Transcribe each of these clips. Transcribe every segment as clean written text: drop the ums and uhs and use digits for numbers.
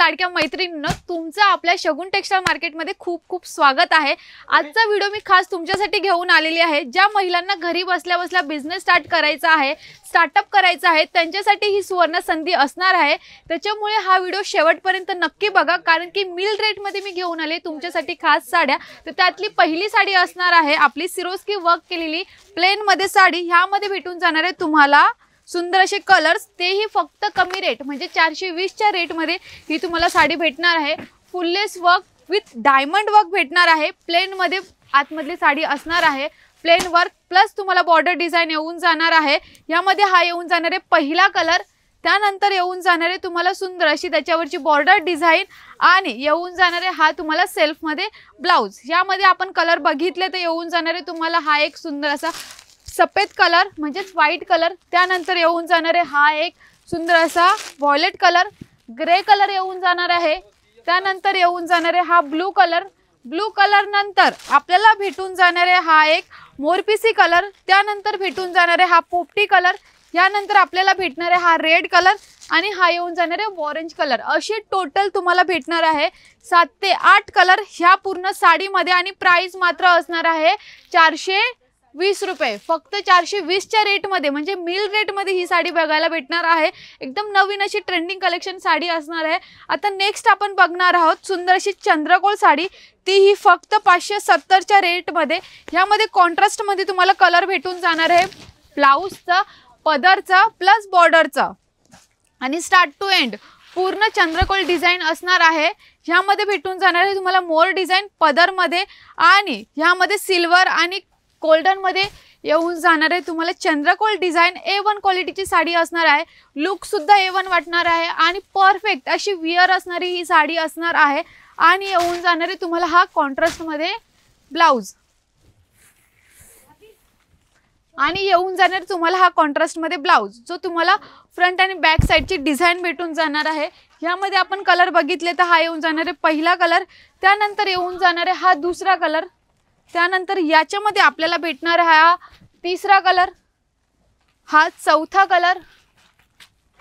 लाडक्या मैत्रिणींनो, तुमचं आपल्या शगुन टेक्सटाईल मार्केटमध्ये खूप खूप स्वागत आहे। आजचा व्हिडिओ मी खास तुमच्यासाठी घेऊन आलेली आहे। ज्या महिलांना घरी बसल्या बसल्या बिझनेस स्टार्ट करायचा आहे, स्टार्टअप करायचा आहे, त्यांच्यासाठी ही सुवर्ण संधी असणार आहे। त्याच्यामुळे हा व्हिडिओ शेवटपर्यंत नक्की बघा, कारण की मिल रेट मध्ये मी घेऊन आले तुमच्यासाठी खास साड्या। तर त्यातली पहिली साडी असणार आहे आपली सिरोस्की वर्क केलेली प्लेन मध्ये साडी। ह्यामध्ये भेटून जाणार आहे तुम्हाला सुंदर असे कलर्स, तेही फक्त कमी रेट म्हणजे 420 च्या रेट मध्ये ही तुम्हाला साडी भेटणार आहे। फुललेस वर्क विथ डायमंड वर्क भेटणार आहे। प्लेन मध्ये आतमधली साडी असणार आहे। प्लेन वर्क प्लस तुम्हाला बॉर्डर डिझाइन येऊन जाणार आहे। यामध्ये हा येऊन जाणार आहे पहिला कलर, त्यानंतर येऊन जाणार आहे तुम्हाला सुंदर अशी त्याच्यावरची बॉर्डर डिझाइन आणि येऊन जाणार आहे हा तुम्हाला सेल्फ मध्ये ब्लाउज। यामध्ये आपण कलर बघितले तर येऊन जाणार आहे तुम्हाला हा एक सुंदर असा सफेद कलर म्हणजे व्हाइट कलर, त्यानंतर येऊन जाणार आहे हा एक सुंदर असा व्हायलेट कलर, ग्रे कलर येऊन जाणार आहे, त्यानंतर येऊन जाणार आहे हा ब्लू कलर। ब्लू कलर नंतर आपल्याला भेटून जाणार आहे हा एक मोरपिसी कलर, त्यानंतर भेटून जाणार आहे हा पोपटी कलर, यानंतर आपल्याला भेटणार आहे हा रेड कलर आणि हा येऊन जाणार आहे ऑरेंज कलर। अशी टोटल तुम्हाला भेटणार आहे 7 ते 8 कलर ह्या पूर्ण साडीमध्ये आणि प्राइस मात्र असणार आहे 420 रुपये। फक्त 420 च्या रेट मध्ये म्हणजे मिल रेट मध्ये ही साडी बघायला भेटणार आहे। एकदम नवीन अशी ट्रेंडिंग कलेक्शन साडी असणार आहे। आता नेक्स्ट आपण बघणार आहोत सुंदर अशी चंद्रकोर साडी, ती ही फक्त 570 च्या रेट मध्ये। यामध्ये कॉन्ट्रास्ट मध्ये तुम्हाला कलर भेटून जाणार आहे ब्लाउजचा, पदरचा प्लस बॉर्डरचा आणि स्टार्ट टू एंड पूर्ण चंद्रकोर डिझाइन असणार आहे। ह्यामध्ये भेटून जाणार आहे तुम्हाला मोर डिझाइन पदर मध्ये आणि ह्यामध्ये सिल्वर आणि गोल्डन मध्ये येऊन जाणार आहे तुम्हाला चंद्रकोर डिझाइन। A1 क्वालिटीची साडी असणार आहे। लुक सुद्धा A1 वाटणार आहे आणि परफेक्ट अशी वियर असणारी ही साडी असणार आहे। आणि येऊन जाणार आहे तुम्हाला हा कॉन्ट्रास्ट मध्ये ब्लाउज आणि येऊन जाणार तुम्हाला हा कॉन्ट्रास्ट मध्ये ब्लाउज, जो तुम्हाला फ्रंट आणि बॅक साइडची डिझाइन भेटून जाणार आहे। यामध्ये आपण कलर बघितले तर हा येऊन जाणार आहे पहिला कलर, त्यानंतर येऊन जाणार आहे हा दुसरा कलर, त्यानंतर याच्यामध्ये आपल्याला भेटणार हा तिसरा कलर, हा चौथा कलर,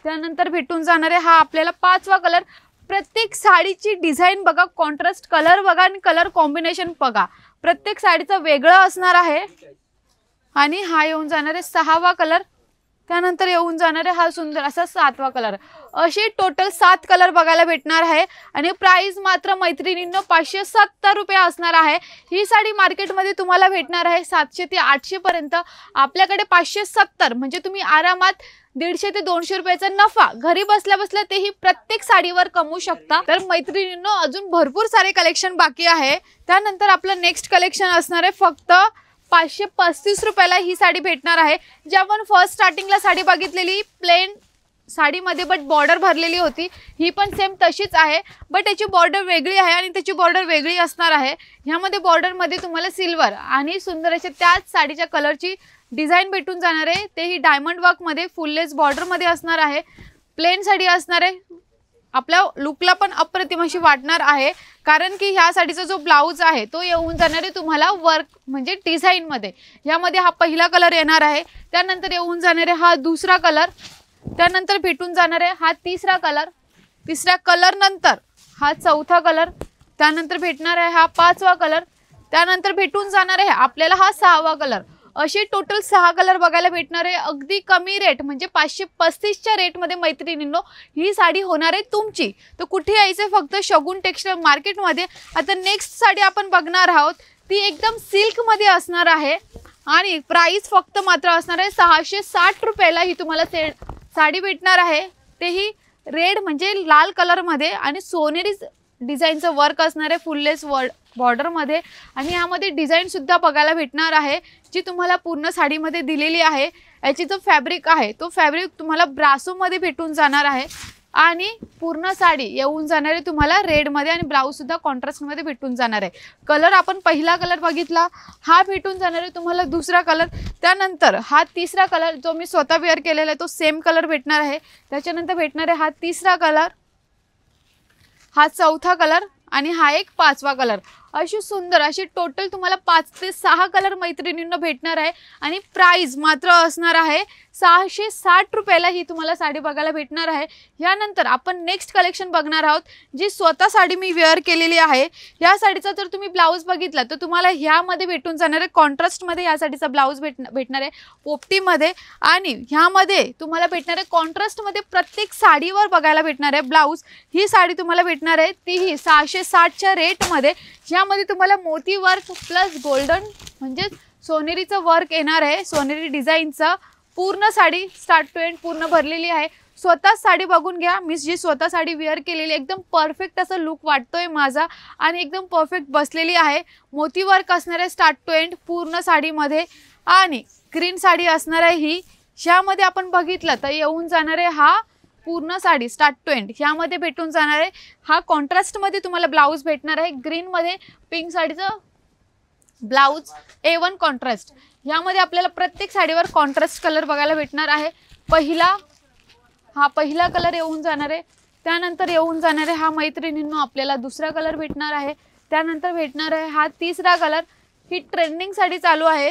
त्यानंतर भेटून जाणार आहे हा आपल्याला पाचवा कलर। प्रत्येक साडीची डिझाइन बघा, कॉन्ट्रास्ट कलर बघा आणि कलर कॉम्बिनेशन बघा, प्रत्येक साडीचं वेगळं असणार आहे। आणि हा येऊन जाणार आहे सहावा कलर, त्यानंतर येऊन जाणार आहे हा सुंदर असा सातवा कलर। अशी टोटल 7 कलर बघायला भेटणार आहे आणि प्राइस मात्र मैत्रिणींनो 570 रुपये असणार आहे। ही साडी मार्केटमध्ये तुम्हाला भेटणार आहे 700 ते 800 पर्यंत, आपल्याकडे 570 म्हणजे तुम्ही आरामात 150 ते 200 रुपयाचा नफा घरी बसल्या बसल्या तेही प्रत्येक साडीवर कमवू शकता। तर मैत्रिणींनो अजून भरपूर सारे कलेक्शन बाकी आहे। त्यानंतर आपलं नेक्स्ट कलेक्शन असणार आहे फक्त 535 रुपयाला ही साडी भेटणार आहे। जी आपण फर्स्ट स्टार्टिंगला साडी बघितलेली प्लेन साडीमध्ये बट बॉर्डर भरलेली होती, ही पण सेम तशीच आहे, बट याची बॉर्डर वेगळी आहे आणि त्याची बॉर्डर वेगळी असणार आहे। ह्यामध्ये बॉर्डरमध्ये तुम्हाला सिल्वर आणि सुंदर अशा त्याच साडीच्या कलरची डिझाइन भेटून जाणार आहे, तेही डायमंड वर्क मध्ये फुललेस बॉर्डर मध्ये असणार आहे। प्लेन साडी असणार आहे, आपल्या लुकला पण अप्रतिम अशी वाटणार आहे, कारण की ह्या साडीचा जो ब्लाउज आहे तो येऊन जाणार आहे तुम्हाला वर्क म्हणजे डिझाइन मध्ये। यामध्ये हा पहिला कलर येणार आहे, त्यानंतर येऊन जाणार आहे हा दुसरा कलर, त्यानंतर भेटून जाणार आहे हा तिसरा कलर, तिसऱ्या कलर नंतर हा चौथा कलर, त्यानंतर भेटणार आहे हा पाचवा कलर, त्यानंतर भेटून जाणार आहे आपल्याला हा सहावा कलर। अशी टोटल 6 कलर बघायला भेटणार आहे अगदी कमी रेट म्हणजे 535 च्या रेट मध्ये। मैत्रिणींनो ही साडी होणार आहे तुमची, तर कुठे यायचं फक्त शगुन टेक्सटाईल मार्केट मध्ये। आता नेक्स्ट साडी आपण बघणार आहोत, ती एकदम सिल्क मध्ये असणार आहे आणि प्राइस फक्त मात्र असणार आहे 660 रुपयाला ही तुम्हाला साडी भेटणार आहे। तेही रेड म्हणजे लाल कलर मध्ये आणि सोनेरी डिझाइनचं वर्क असणार आहे फुललेस बॉर्डर मध्ये आणि यामध्ये डिझाइन सुद्धा बघायला भेटणार आहे, जी तुम्हाला पूर्ण साडीमध्ये दिलेली आहे। याची जो फॅब्रिक आहे तो फॅब्रिक तुम्हाला ब्रासो मध्ये भेटून जाणार आहे आणि पूर्ण साडी येऊन जाणार आहे तुम्हाला रेड मध्ये आणि ब्लाउज सुद्धा कॉन्ट्रास्ट मध्ये भेटून जाणार आहे। कलर आपण पहिला कलर बघितला, हा भेटून जाणार आहे तुम्हाला दुसरा कलर, त्यानंतर हा तिसरा कलर जो मी स्वतः वेअर केलेला आहे तो सेम कलर भेटणार आहे, त्याच्यानंतर भेटणार आहे हा तिसरा कलर, हा चौथा कलर आणि हा एक पाचवा कलर। अशी सुंदर अशी टोटल तुम्हाला 5 ते 6 कलर मैत्रिणींना भेटणार आहे आणि प्राइस मात्र असणार आहे 660 रुपयाला ही तुम्हाला साडी बघायला भेटणार आहे। यानंतर आपण नेक्स्ट कलेक्शन बघणार आहोत, जी स्वतः साडी मी वेअर केलेली आहे। या साडीचा जर तुम्ही ब्लाउज बघितला तर तुम्हाला ह्यामध्ये भेटून जाणार आहे कॉन्ट्रास्टमध्ये या साडीचा ब्लाउज भेटणार आहे पोपटीमध्ये आणि ह्यामध्ये तुम्हाला भेटणार आहे कॉन्ट्रास्टमध्ये प्रत्येक साडीवर बघायला भेटणार आहे ब्लाउज। ही साडी तुम्हाला भेटणार आहे तीही 660च्या रेटमध्ये। यामध्ये तुम्हाला मोती वर्क प्लस गोल्डन म्हणजे सोनेरीचं वर्क येणार आहे, सोनेरी डिझाईनचं। पूर्ण साडी स्टार्ट टू एंड पूर्ण भरलेली आहे। स्वतः साडी बघून घ्या, मी जी स्वतः साडी वेअर केलेली एकदम परफेक्ट असं लुक वाटतोय माझा आणि एकदम परफेक्ट बसलेली आहे। मोती वर्क असणार आहे स्टार्ट टू एंड पूर्ण साडीमध्ये आणि ग्रीन साडी असणार आहे ही। ह्यामध्ये आपण बघितलं तर येऊन जाणार आहे हा पूर्ण साडी स्टार्ट टू एंड ह्यामध्ये भेटून जाणार आहे। हा कॉन्ट्रास्टमध्ये तुम्हाला ब्लाउज भेटणार आहे, ग्रीनमध्ये पिंक साडीचं ब्लाउज A1 कॉन्ट्रास्ट। यामध्ये आपल्याला प्रत्येक साडीवर कॉन्ट्रास्ट कलर बघायला भेटणार आहे। पहिला कलर येऊन जाणार आहे, त्यानंतर येऊन जाणार आहे हा मैत्रिणींनो आपल्याला दुसरा कलर भेटणार आहे, त्यानंतर भेटणार आहे हा तिसरा कलर। ही ट्रेंडिंग साडी चालू आहे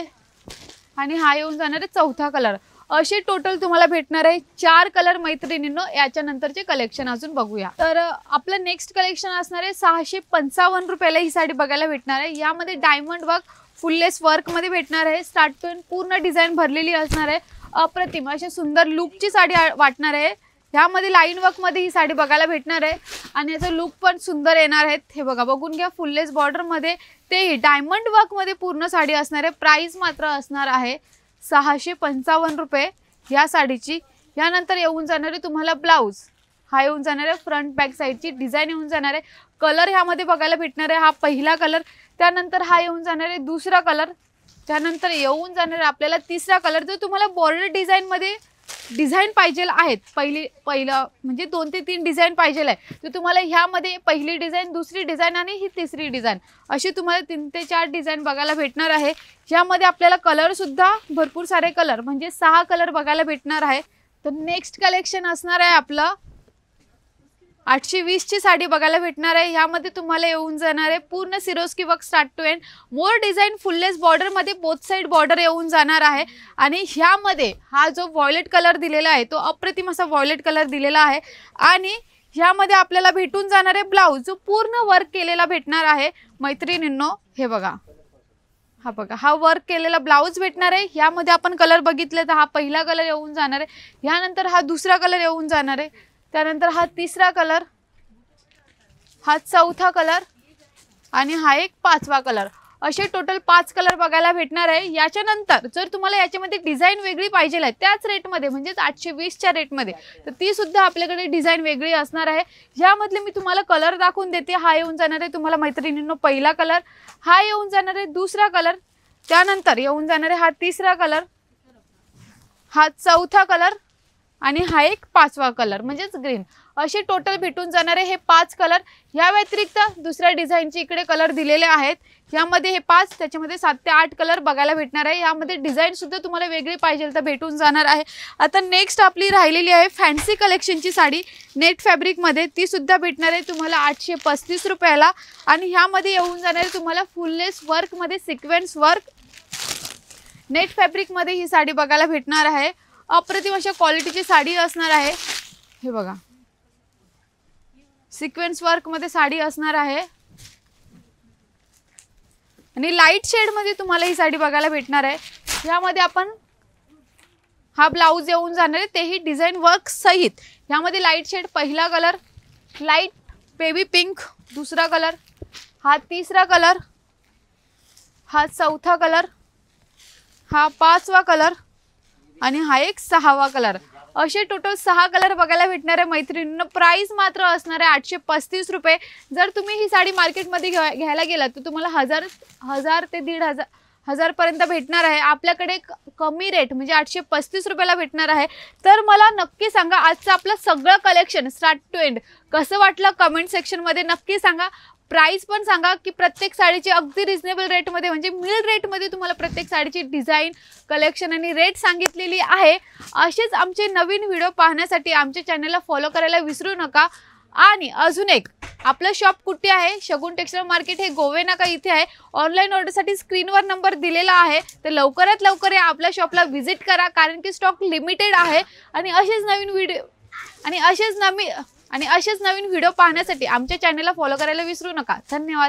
आणि हा येऊन जाणार आहे चौथा कलर। असे टोटल तुम्हाला भेटणार आहे 4 कलर मैत्रिणींनो। याच्या नंतरचे कलेक्शन अजून बघूया। तर आपलं नेक्स्ट कलेक्शन असणार आहे 655 रुपयाला ही साडी बघायला भेटणार आहे। यामध्ये डायमंड वर्क फुललेस वर्क मध्ये भेटणार आहे, स्टार्ट टू एंड पूर्ण डिझाईन भरलेली असणार आहे। अप्रतिम अशी सुंदर लुकची साडी वाटणार आहे। ह्यामध्ये लाईन वर्क मध्ये ही साडी बघायला भेटणार आहे आणि याचा लुक पण सुंदर येणार आहे। हे बघा बघून घ्या, फुललेस बॉर्डर मध्ये तेही डायमंड वर्क मध्ये पूर्ण साडी असणार आहे। प्राइस मात्र असणार आहे 655 रुपये या साडीची। यानंतर येऊन जाणार आहे तुम्हाला ब्लाउज, हा येऊन जाणार आहे फ्रंट बॅक साईडची डिझाईन येऊन जाणार आहे। कलर ह्यामध्ये बघायला भेटणार आहे हा पहिला कलर, त्यानंतर हा येऊन जाणार आहे दुसरा कलर, त्यानंतर येऊन जाणार आहे आपल्याला तिसरा कलर। जर तुम्हाला बॉर्डर डिझाईनमध्ये डिझाईन पाहिजे आहेत पहिलं म्हणजे 2 ते 3 डिझाईन पाहिजे आहे तर तुम्हाला ह्यामध्ये पहिली डिझाईन, दुसरी डिझाईन आणि ही तिसरी डिझाईन अशी तुम्हाला 3 ते 4 डिझाईन बघायला भेटणार आहे। ह्यामध्ये आपल्याला कलर सुद्धा भरपूर सारे कलर म्हणजे 6 कलर बघायला भेटणार आहे। तर नेक्स्ट कलेक्शन असणार आहे आपलं 820 ची साडी बघायला भेटणार आहे। ह्यामध्ये तुम्हाला येऊन जाणार आहे पूर्ण Swarovski work start to end more design फुललेस बॉर्डर मध्ये बोथ साइड बॉर्डर येऊन जाणार आहे आणि ह्यामध्ये हा जो व्हायलेट कलर दिलेला आहे तो अप्रतिम असा व्हायलेट कलर दिलेला आहे आणि ह्यामध्ये आपल्याला भेटून जाणार आहे ब्लाउज जो पूर्ण वर्क केलेला भेटणार आहे मैत्रिणींनो। हे बघा, हा बघा हा वर्क केलेला ब्लाउज भेटणार आहे। ह्यामध्ये आपण कलर बघितले तर हा पहिला कलर येऊन जाणार आहे, ह्यानंतर हा दुसरा कलर येऊन जाणार आहे, त्यानंतर हा तिसरा कलर, हा चौथा कलर आणि हा एक पाचवा कलर। असे टोटल 5 कलर बघायला भेटणार आहे। याच्या नंतर जर तुम्हाला याच्यामध्ये डिझाईन वेगळी पाहिजे आहे त्याच रेटमध्ये म्हणजे 820च्या रेटमध्ये तर ती सुद्धा आपल्याकडे डिझाईन वेगळी असणार आहे। यामधले मी तुम्हाला कलर दाखवून देते। हा येऊन जाणार आहे तुम्हाला मैत्रिणींनो पहिला कलर, हा येऊन जाणार आहे दुसरा कलर, त्यानंतर येऊन जाणार आहे हा तिसरा कलर, हा चौथा कलर आणि हा एक पाचवा कलर म्हणजेच ग्रीन। असे टोटल भेटून जाणारे हे 5 कलर। या व्यतिरिक्त दुसऱ्या डिझाईनचे इकडे कलर दिलेले आहेत, यामध्ये हे 5 त्याच्यामध्ये 7 ते 8 कलर बघायला भेटणार आहे। यामध्ये डिझाईन सुद्धा तुम्हाला वेगळी पाहिजे तर भेटून जाणार आहे। आता नेक्स्ट आपली राहिलेली आहे फॅन्सी कलेक्शनची साडी नेट फॅब्रिक मध्ये, ती सुद्धा भेटणार आहे तुम्हाला 835 रुपयाला आणि ह्यामध्ये येऊन जाणार आहे तुम्हाला फुललेस वर्क मध्ये सिक्वेन्स वर्क नेट फॅब्रिक मध्ये ही साडी बघायला भेटणार आहे। अप्रतिम अशा क्वालिटीची साडी असणार आहे। हे बघा सिक्वेन्स वर्क मध्ये साडी असणार आहे आणि लाईट शेड मध्ये तुम्हाला ही साडी बघायला भेटणार आहे। यामध्ये आपण हा ब्लाउज येऊन जाणार आहे तेही डिझाईन वर्क सहित। यामध्ये लाईट शेड पहिला कलर, लाईट बेबी पिंक दुसरा कलर, हा तिसरा कलर, हा चौथा कलर, हा पाचवा कलर आणि हा एक 6वा कलर। असे टोटल 6 कलर बघायला भेटणार आहे मैत्रिणींना। प्राइस मात्र असणार आहे 835 रुपये। जर तुम्ही ही साडी मार्केटमध्ये घ्यायला गेलात तर तुम्हाला 1000 ते 1500 पर्यंत भेटणार आहे। आपल्याकडे कमी रेट म्हणजे 835 रुपयाला भेटणार आहे। तर मला नक्की सांगा आजचं आपलं सगळं कलेक्शन स्टार्ट टू एंड कसं वाटलं कमेंट सेक्शन मध्ये नक्की सांगा। प्राइस पण सांगा की प्रत्येक साडीची अगदी रिजनेबल रेट मध्ये म्हणजे मिड रेट मध्ये तुम्हाला प्रत्येक साडीची डिझाईन कलेक्शन आणि रेट सांगितलेली आहे। असेच आमचे नवीन व्हिडिओ पाहण्यासाठी आमच्या चॅनलला फॉलो करायला विसरू नका। आणि अजून एक आपलं शॉप कुठे आहे? शगुन टेक्सटाईल मार्केट हे गोवे नाका इथे आहे. ऑनलाईन ऑर्डरसाठी स्क्रीनवर नंबर दिलेला आहे. तर लवकरात लवकर या आपल्या शॉपला व्हिजिट करा, कारण की स्टॉक लिमिटेड आहे. आणि असेच नवीन व्हिडिओ पाहण्यासाठी आमच्या चॅनलला फॉलो करायला विसरू नका. धन्यवाद.